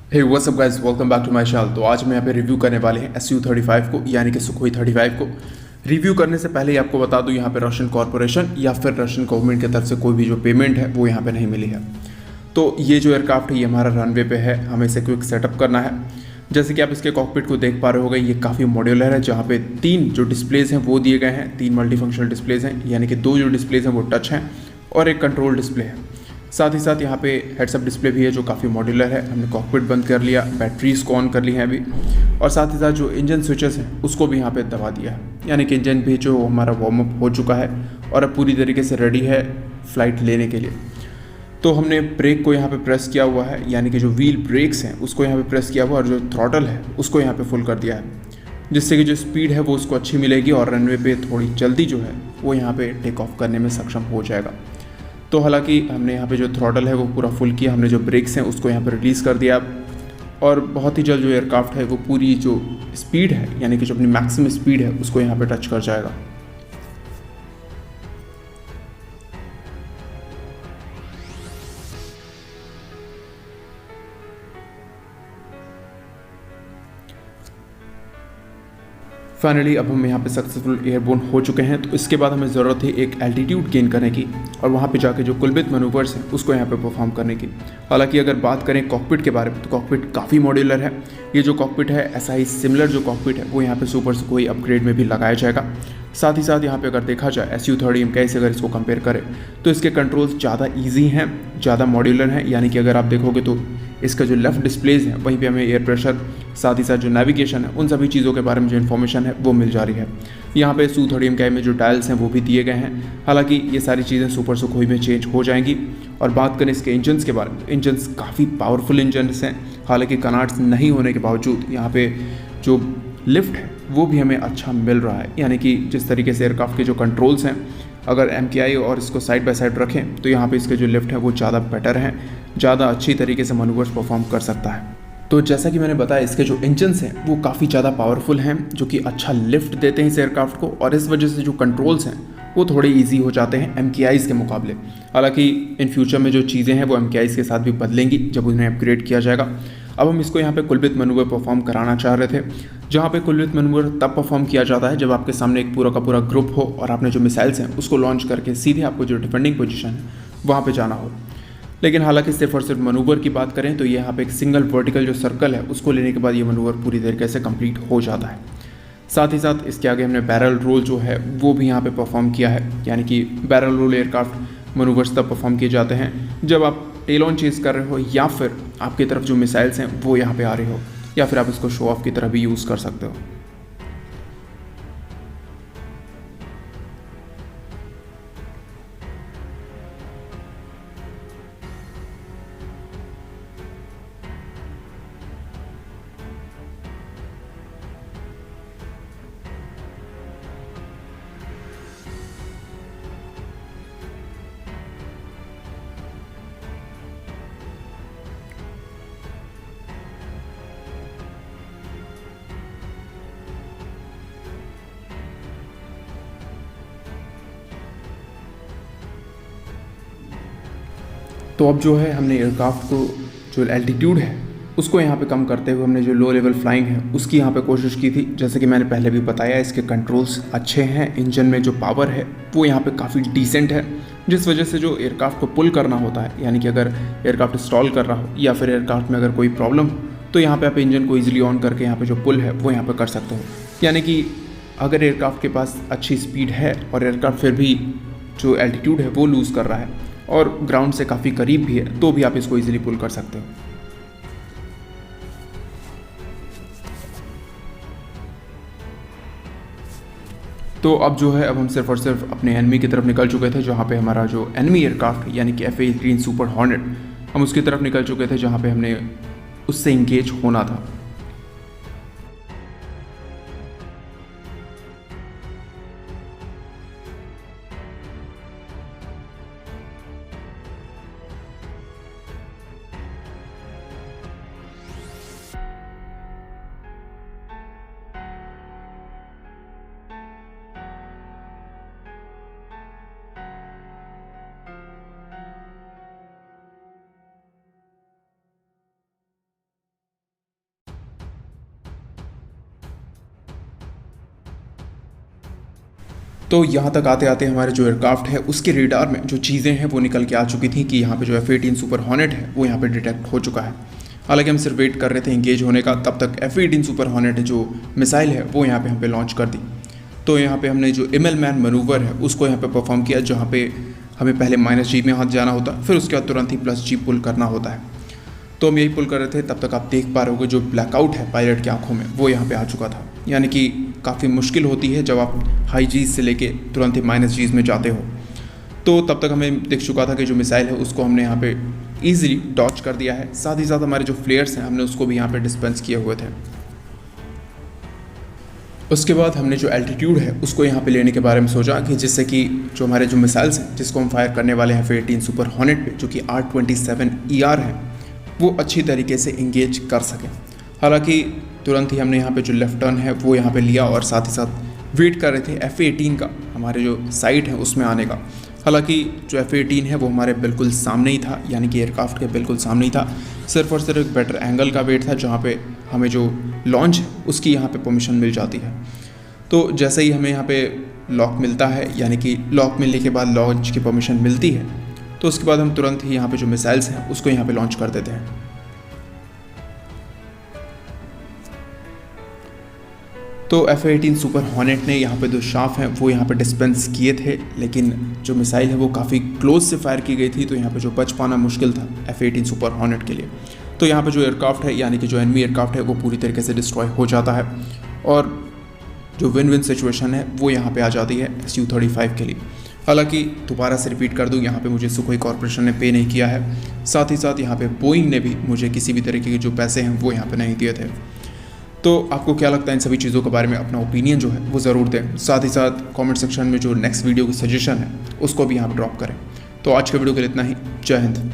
Hey what's up guys, welcome back to my channel. तो आज हम यहाँ पे रिव्यू करने वाले हैं SU-35 को, यानी कि सुखोई 35 को। रिव्यू करने से पहले ही आपको बता दूँ, यहाँ पे रशियन कॉर्पोरेशन या फिर रशियन गवर्नमेंट की तरफ से कोई भी जो पेमेंट है वो यहाँ पे नहीं मिली है। तो ये जो एयरक्राफ्ट है ये हमारा रनवे पे है, हमें इसे क्विक सेटअप करना है। जैसे कि आप इसके कॉकपिट को देख पा रहे होगे, ये काफ़ी मॉड्यूलर है, जहाँ पे 3 जो डिस्प्लेज हैं वो दिए गए हैं, 3 मल्टीफंक्शनल डिस्प्लेज हैं, यानी कि 2 जो डिस्प्लेज हैं वो टच हैं और एक कंट्रोल डिस्प्ले है। साथ ही साथ यहाँ पे हेड्सअप डिस्प्ले भी है जो काफ़ी मॉड्यूलर है। हमने कॉकपिट बंद कर लिया, बैटरीज को ऑन कर ली हैं अभी, और साथ ही साथ जो इंजन स्विचेस हैं उसको भी यहाँ पे दबा दिया है, यानी कि इंजन भी जो हमारा वार्म अप हो चुका है और अब पूरी तरीके से रेडी है फ्लाइट लेने के लिए। तो हमने ब्रेक को यहाँ पे प्रेस किया हुआ है, यानी कि जो व्हील ब्रेक्स हैं उसको यहाँ पे प्रेस किया हुआ, और जो थ्रॉटल है उसको यहाँ पे फुल कर दिया है, जिससे कि जो स्पीड है वो उसको अच्छी मिलेगी और रनवे पे थोड़ी जल्दी जो है वो यहाँ पे टेक ऑफ करने में सक्षम हो जाएगा। तो हालांकि हमने यहाँ पे जो थ्रॉटल है वो पूरा फुल किया, हमने जो ब्रेक्स हैं उसको यहाँ पे रिलीज़ कर दिया, और बहुत ही जल्द जो एयरक्राफ्ट है वो पूरी जो स्पीड है, यानी कि जो अपनी मैक्सिमम स्पीड है उसको यहाँ पे टच कर जाएगा। फाइनली अब हम यहाँ पे सक्सेसफुल एयरबोर्न हो चुके हैं। तो इसके बाद हमें ज़रूरत है एक एल्टीट्यूड गेन करने की और वहाँ पे जाके जो कुलबित मैनूवर्स हैं उसको यहाँ पे परफॉर्म करने की। हालांकि अगर बात करें कॉकपिट के बारे में तो कॉकपिट काफ़ी मॉड्यूलर है। ये जो कॉकपिट है ऐसा ही सिमिलर जो कॉकपिट है वो यहाँ पे सुपर सुखोई अपग्रेड में भी लगाया जाएगा। साथ ही साथ यहाँ पे अगर देखा जाए SU-30 MK से अगर इसको कंपेयर करें तो इसके कंट्रोल्स ज़्यादा ईजी हैं, ज़्यादा मॉड्यूलर हैं। यानी कि अगर आप देखोगे तो इसका जो लेफ्ट डिस्प्लेज है वहीं पे हमें एयर प्रेशर, साथ ही साथ जो नेविगेशन है, उन सभी चीज़ों के बारे में जो इन्फॉर्मेशन है वो मिल जा रही है। यहाँ पे SU-30 MK में जो डायल्स हैं वो भी दिए गए हैं। हालांकि ये सारी चीज़ें सुपर सुखोई में चेंज हो जाएंगी। और बात करें इसके इंजन्स के बारे में, इंजन्स काफ़ी पावरफुल इंजन्स हैं। हालांकि कनाट्स नहीं होने के बावजूद यहाँ पे जो लिफ्ट है वो भी हमें अच्छा मिल रहा है। यानी कि जिस तरीके से एयरक्राफ्ट के जो कंट्रोल्स हैं, अगर MKI और इसको साइड बाय साइड रखें तो यहाँ पे इसके जो लिफ्ट है वो ज़्यादा बेटर हैं, ज़्यादा अच्छी तरीके से मैनूवर्स परफॉर्म कर सकता है। तो जैसा कि मैंने बताया, इसके जो इंजन्स हैं वो काफ़ी ज़्यादा पावरफुल हैं, जो कि अच्छा लिफ्ट देते हैं इस एयरक्राफ्ट को, और इस वजह से जो कंट्रोल्स हैं वो थोड़े ईजी हो जाते हैं MKIs के मुकाबले। हालांकि इन फ्यूचर में जो चीज़ें हैं वो MKIs के साथ भी बदलेंगी जब उन्हें अपग्रेड किया जाएगा। अब हम इसको यहाँ पे कुलबित मैनूवर परफॉर्म कराना चाह रहे थे, जहाँ पे कुलबित मैनूवर तब परफॉर्म किया जाता है जब आपके सामने एक पूरा का पूरा ग्रुप हो और आपने जो मिसाइल्स हैं उसको लॉन्च करके सीधे आपको जो डिफेंडिंग पोजीशन है वहाँ पे जाना हो। लेकिन हालांकि सिर्फ और सिर्फ मैनूवर की बात करें तो ये यहाँ पे एक सिंगल वर्टिकल जो सर्कल है उसको लेने के बाद ये मैनूवर पूरी तरीके से कंप्लीट हो जाता है। साथ ही साथ इसके आगे हमने बैरल रोल जो है वो भी यहाँ पे परफॉर्म किया है। यानी कि बैरल रोल एयरक्राफ्ट मैनूवर्स तब परफॉर्म किए जाते हैं जब आप टेल ऑन चेज कर रहे हो, या फिर आपकी तरफ जो मिसाइल्स हैं वो यहाँ पे आ रहे हो, या फिर आप इसको शो ऑफ की तरह भी यूज़ कर सकते हो। तो अब जो है हमने एयरक्राफ्ट को जो एल्टीट्यूड है उसको यहाँ पे कम करते हुए हमने जो लो लेवल फ्लाइंग है उसकी यहाँ पे कोशिश की थी। जैसे कि मैंने पहले भी बताया, इसके कंट्रोल्स अच्छे हैं, इंजन में जो पावर है वो यहाँ पे काफ़ी डिसेंट है, जिस वजह से जो एयरक्राफ्ट को पुल करना होता है, यानी कि अगर एयरक्राफ्ट स्टॉल कर रहा हो या फिर एयरक्राफ्ट में अगर कोई प्रॉब्लम हो तो यहाँ पे आप इंजन को ईजिली ऑन करके यहाँ पे जो पुल है वो यहाँ पे कर सकते हो। यानी कि अगर एयरक्राफ्ट के पास अच्छी स्पीड है और एयरक्राफ्ट फिर भी जो एल्टीट्यूड है वो लूज़ कर रहा है और ग्राउंड से काफ़ी करीब भी है तो भी आप इसको इजीली पुल कर सकते हो। तो अब जो है, अब हम सिर्फ और सिर्फ अपने एनिमी की तरफ निकल चुके थे, जहाँ पे हमारा जो एनिमी एयरक्राफ्ट यानी कि F-18 सुपर हॉर्नेट, हम उसकी तरफ निकल चुके थे जहाँ पे हमने उससे इंगेज होना था। तो यहाँ तक आते आते हमारे जो एयरक्राफ्ट है उसके रेडार में जो चीज़ें हैं वो निकल के आ चुकी थी कि यहाँ पे जो F-18 सुपर हॉर्नेट है वो यहाँ पे डिटेक्ट हो चुका है। हालांकि हम सिर्फ वेट कर रहे थे इंगेज होने का, तब तक F-18 सुपर हॉर्नेट जो मिसाइल है वो यहाँ पे हम पे लॉन्च कर दी। तो यहाँ पे हमने जो इमेलमैन मनूवर है उसको यहाँ पे परफॉर्म किया, जहाँ पे हमें पहले -G में हाथ जाना होता, फिर उसके बाद तुरंत ही +G पुल करना होता है। तो हम यही पुल कर रहे थे, तब तक आप देख पा रहे होगे जो ब्लैकआउट है पायलट की आंखों में वो यहाँ पे आ चुका था। यानी कि काफ़ी मुश्किल होती है जब आप हाई जीज से लेके तुरंत ही -Gs में जाते हो। तो तब तक हमें दिख चुका था कि जो मिसाइल है उसको हमने यहाँ पे ईजिली डॉच कर दिया है। साथ ही साथ हमारे जो फ्लेयर्स हैं हमने उसको भी यहाँ पे डिस्पेंस किए हुए थे। उसके बाद हमने जो एल्टीट्यूड है उसको यहाँ पे लेने के बारे में सोचा कि जिससे कि जो हमारे जो मिसाइल्स हैं जिसको हम फायर करने वाले हैं F-18 सुपर हॉर्नेट पे, जो कि R-27ER है, वो अच्छी तरीके से इंगेज कर सकें। हालांकि तुरंत ही हमने यहाँ पे जो लेफ्ट टर्न है वो यहाँ पे लिया और साथ ही साथ वेट कर रहे थे F-18 का हमारे जो साइट है उसमें आने का। हालांकि जो F-18 है वो हमारे बिल्कुल सामने ही था, यानी कि एयरक्राफ्ट के बिल्कुल सामने ही था। सिर्फ और सिर्फ एक बेटर एंगल का वेट था जहाँ पे हमें जो लॉन्च है उसकी यहाँ पे परमिशन मिल जाती है। तो जैसे ही हमें यहाँ पे लॉक मिलता है, यानी कि लॉक मिलने के बाद लॉन्च की परमिशन मिलती है, तो उसके बाद हम तुरंत ही यहाँ पे जो मिसाइल्स हैं उसको यहाँ पे लॉन्च कर देते हैं। तो F-18 सुपर हॉर्नेट ने यहाँ पे जो शाफ हैं वो यहाँ पे डिस्पेंस किए थे, लेकिन जो मिसाइल है वो काफ़ी क्लोज से फायर की गई थी, तो यहाँ पे जो बच पाना मुश्किल था F-18 सुपर हॉर्नेट के लिए। तो यहाँ पे जो एयरक्राफ्ट है, यानी कि जो एनिमी एयरक्राफ्ट है, वो पूरी तरीके से डिस्ट्रॉय हो जाता है और जो विन विन सिचुएशन है वो यहाँ पे आ जाती है Su-35 के लिए। हालांकि दोबारा से रिपीट कर दूँ, यहाँ पे मुझे सुखोई कॉर्पोरेशन ने पे नहीं किया है, साथ ही साथ यहाँ पे बोइंग ने भी मुझे किसी भी तरीके के जो पैसे हैं वो यहाँ पे नहीं दिए थे। तो आपको क्या लगता है इन सभी चीज़ों के बारे में? अपना ओपिनियन जो है वो ज़रूर दें। साथ ही साथ कमेंट सेक्शन में जो नेक्स्ट वीडियो की सजेशन है उसको भी यहाँ पर ड्रॉप करें। तो आज के वीडियो के लिए इतना ही। जय हिंद।